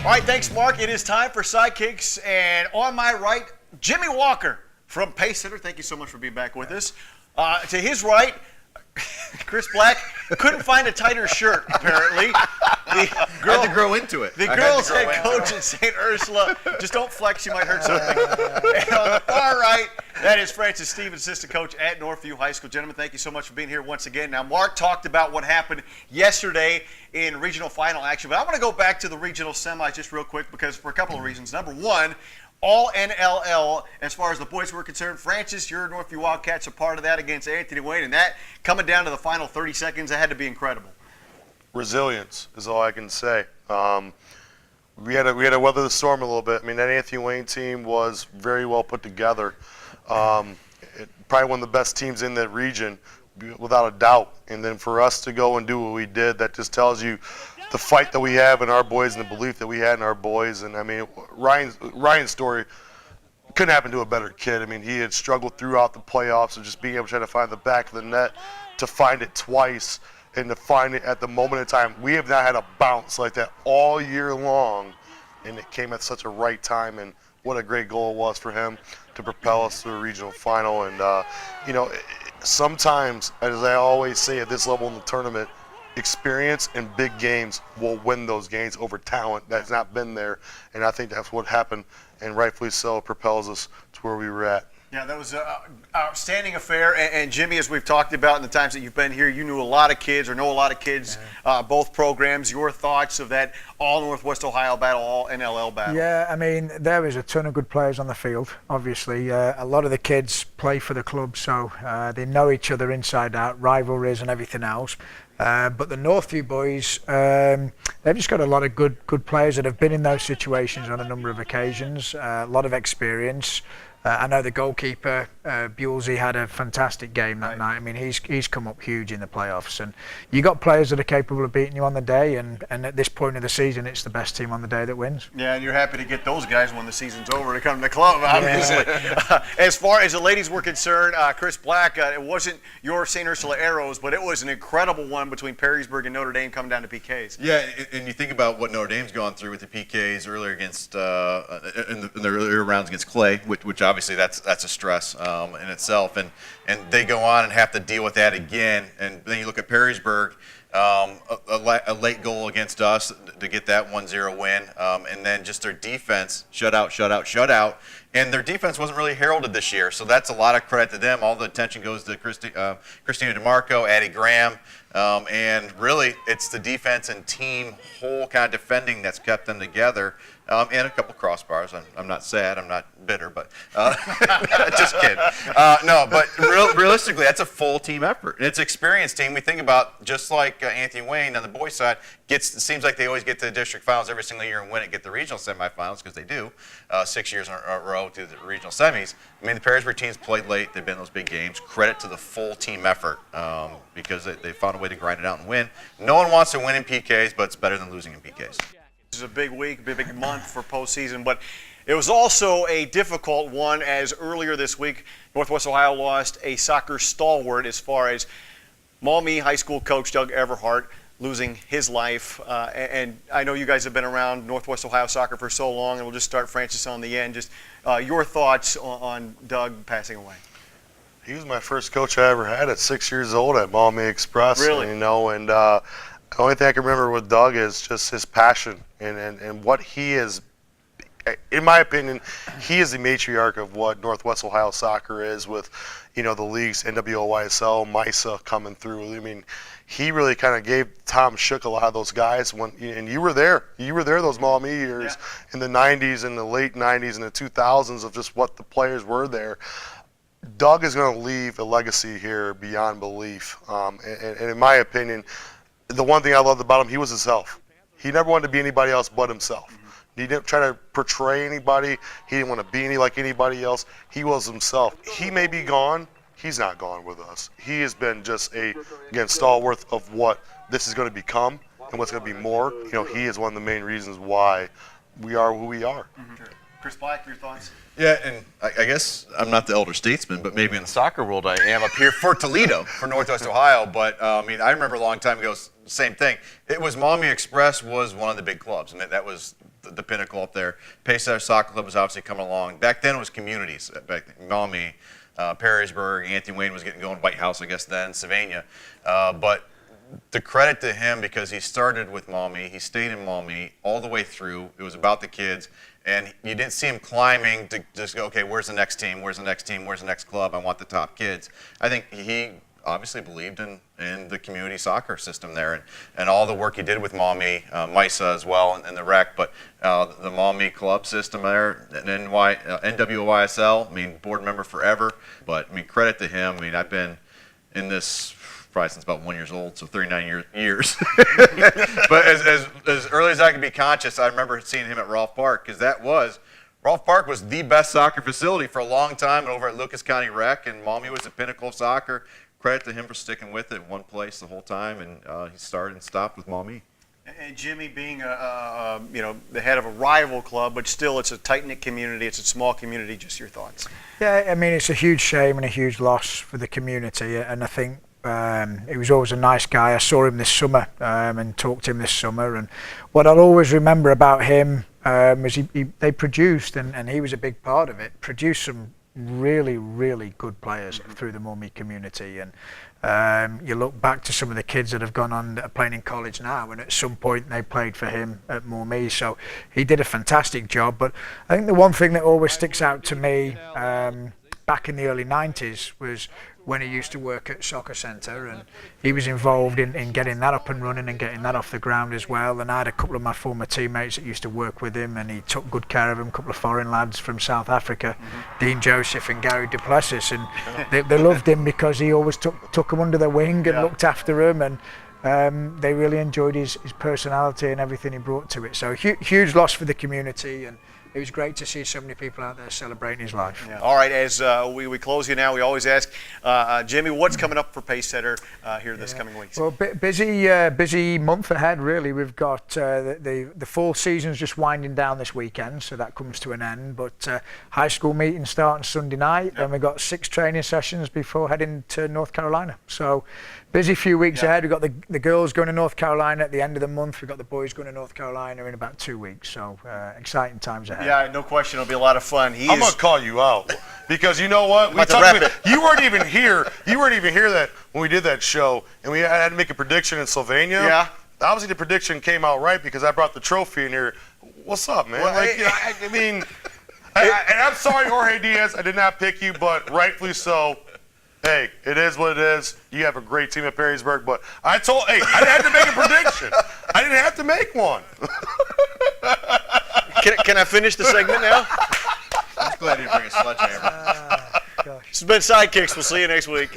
All right, thanks, Mark. It is time for Sidekicks, and on my right, Jimmy Walker from Pace Center. Thank you so much for being back with us. To his right, Chris Black couldn't find a tighter shirt, apparently. I had to grow into it. The girls' head coach at St. Ursula. Just don't flex, you might hurt something. And on the far right, that is Francis Stevens, assistant coach at Northview High School. Gentlemen, thank you so much for being here once again. Now, Mark talked about what happened yesterday in regional final action, but I want to go back to the regional semis just real quick because for a couple of reasons. Number one, all NLL as far as the boys were concerned. Francis, your Northview Wildcats are part of that against Anthony Wayne, and that coming down to the final 30 seconds, that had to be incredible. Resilience is all I can say. We had to weather the storm a little bit. I mean, that Anthony Wayne team was very well put together. Probably one of the best teams in that region, without a doubt. And then for us to go and do what we did, that just tells you the fight that we have in our boys and the belief that we had in our boys. And I mean, Ryan's story couldn't happen to a better kid. I mean, he had struggled throughout the playoffs and just being able to try to find the back of the net, to find it twice and to find it at the moment in time. We have not had a bounce like that all year long, and it came at such a right time. And what a great goal it was for him to propel us to a regional final. And you know, sometimes, as I always say at this level in the tournament, experience in big games will win those games over talent that's not been there, and I think that's what happened, and rightfully so, propels us to where we were at. Yeah, that was an outstanding affair. And Jimmy, as we've talked about in the times that you've been here, you knew a lot of kids or know a lot of kids, both programs. Your thoughts of that all Northwest Ohio battle, all NLL battle? Yeah, I mean, there was a ton of good players on the field, obviously. A lot of the kids play for the club, so they know each other inside out, rivalries and everything else. But the Northview boys, they've just got a lot of good players that have been in those situations on a number of occasions, a lot of experience. I know the goalkeeper, Bulesy, had a fantastic game that night. I mean, he's come up huge in the playoffs. And you got players that are capable of beating you on the day, and at this point of the season, it's the best team on the day that wins. Yeah, and you're happy to get those guys when the season's over to come to the club, obviously. Yeah. As far as the ladies were concerned, Chris Black, it wasn't your St. Ursula Arrows, but it was an incredible one between Perrysburg and Notre Dame coming down to PKs. Yeah, and you think about what Notre Dame's gone through with the PKs earlier against, in the earlier rounds against Clay, which obviously that's a stress in itself, and they go on and have to deal with that again. And then you look at Perrysburg, a late goal against us to get that 1-0 win, and then just their defense, shutout. And their defense wasn't really heralded this year, so that's a lot of credit to them. All the attention goes to Christina DeMarco, Addie Graham, and really it's the defense and team whole kind of defending that's kept them together. And a couple crossbars. I'm not sad. I'm not bitter, but just kidding. No, but realistically, that's a full team effort. And it's an experienced team. We think about just like Anthony Wayne on the boys' side. It seems like they always get to the district finals every single year and win it, get the regional semifinals because they do 6 years in a row to the regional semis. I mean, the Perrysburg teams played late. They've been in those big games. Credit to the full team effort because they found a way to grind it out and win. No one wants to win in PKs, but it's better than losing in PKs. This is a big week, big month for postseason, but it was also a difficult one as earlier this week, Northwest Ohio lost a soccer stalwart as far as Maumee High School coach Doug Everhart losing his life. And I know you guys have been around Northwest Ohio soccer for so long, and we'll just start, Francis, on the end. Just your thoughts on Doug passing away. He was my first coach I ever had at 6 years old at Maumee Express. Really? You know, and the only thing I can remember with Doug is just his passion and what he is. In my opinion, he is the matriarch of what Northwest Ohio soccer is with, you know, the leagues, NWOYSL, MISA coming through. I mean, he really kind of gave Tom Shook a lot of those guys and you were there. You were there those Maumee years in the 90s and the late 90s and the 2000s of just what the players were there. Doug is going to leave a legacy here beyond belief. And in my opinion, the one thing I loved about him, he was himself. He never wanted to be anybody else but himself. He didn't try to portray anybody. He didn't want to be like anybody else. He was himself. He may be gone. He's not gone with us. He has been just again, stalwart of what this is going to become and what's going to be more. You know, he is one of the main reasons why we are who we are. Chris Black, your thoughts? Yeah, and I guess I'm not the elder statesman, but maybe in the soccer world I am up here for Toledo, for Northwest Ohio. But I mean, I remember a long time ago, same thing. It was Maumee Express was one of the big clubs, and that was the pinnacle up there. Pacesetter Soccer Club was obviously coming along. Back then it was communities. Back then, Maumee, Perrysburg, Anthony Wayne was getting going, White House, I guess then, Sylvania. But the credit to him, because he started with Maumee, he stayed in Maumee all the way through. It was about the kids. And you didn't see him climbing to just go, okay, where's the next team? Where's the next team? Where's the next club? I want the top kids. I think he obviously believed in the community soccer system there and all the work he did with Maumee, MISA as well, and the rec. But the Maumee club system there, and NWYSL, I mean, board member forever. But, I mean, credit to him. I mean, I've been in this probably since about 1 year old, so 39 years. But as early as I could be conscious, I remember seeing him at Rolfe Park, because Rolfe Park was the best soccer facility for a long time over at Lucas County Rec, and Maumee was the pinnacle of soccer. Credit to him for sticking with it, one place the whole time, and he started and stopped with Maumee. And Jimmy, being the head of a rival club, but still it's a tight-knit community, it's a small community, just your thoughts? Yeah, I mean, it's a huge shame and a huge loss for the community, and I think he was always a nice guy. I saw him this summer and talked to him this summer, and what I'll always remember about him is they produced, and he was a big part of it, produced some really, really good players through the Maumee community. And you look back to some of the kids that have gone on that are playing in college now, and at some point they played for him at Maumee, so he did a fantastic job. But I think the one thing that always sticks out to me back in the early 90s was when he used to work at Soccer Centre, and he was involved in getting that up and running and getting that off the ground as well. And I had a couple of my former teammates that used to work with him, and he took good care of them, a couple of foreign lads from South Africa, Dean Joseph and Gary Duplessis, and they loved him because he always took them under their wing and looked after them, and they really enjoyed his personality and everything he brought to it. So huge loss for the community, and it was great to see so many people out there celebrating his life. Yeah. All right, as we close here now, we always ask, Jimmy, what's coming up for Pacesetter here this coming week? Well, busy month ahead, really. We've got the fall season's just winding down this weekend, so that comes to an end. But high school meetings starting Sunday night, and we've got 6 training sessions before heading to North Carolina. So busy few weeks ahead. We've got the girls going to North Carolina at the end of the month. We've got the boys going to North Carolina in about 2 weeks. So exciting times ahead. Yeah, no question. It'll be a lot of fun. I'm going to call you out because you know what? You weren't even here. You weren't even here that when we did that show, and we had to make a prediction in Sylvania. Yeah. Obviously, the prediction came out right because I brought the trophy in here. What's up, man? Well, I mean, and I'm sorry, Jorge Diaz, I did not pick you, but rightfully so. Hey, it is what it is. You have a great team at Perrysburg, but I didn't have to make a prediction. I didn't have to make one. Can I finish the segment now? I'm just glad you didn't bring a sledgehammer. This has been Sidekicks. We'll see you next week.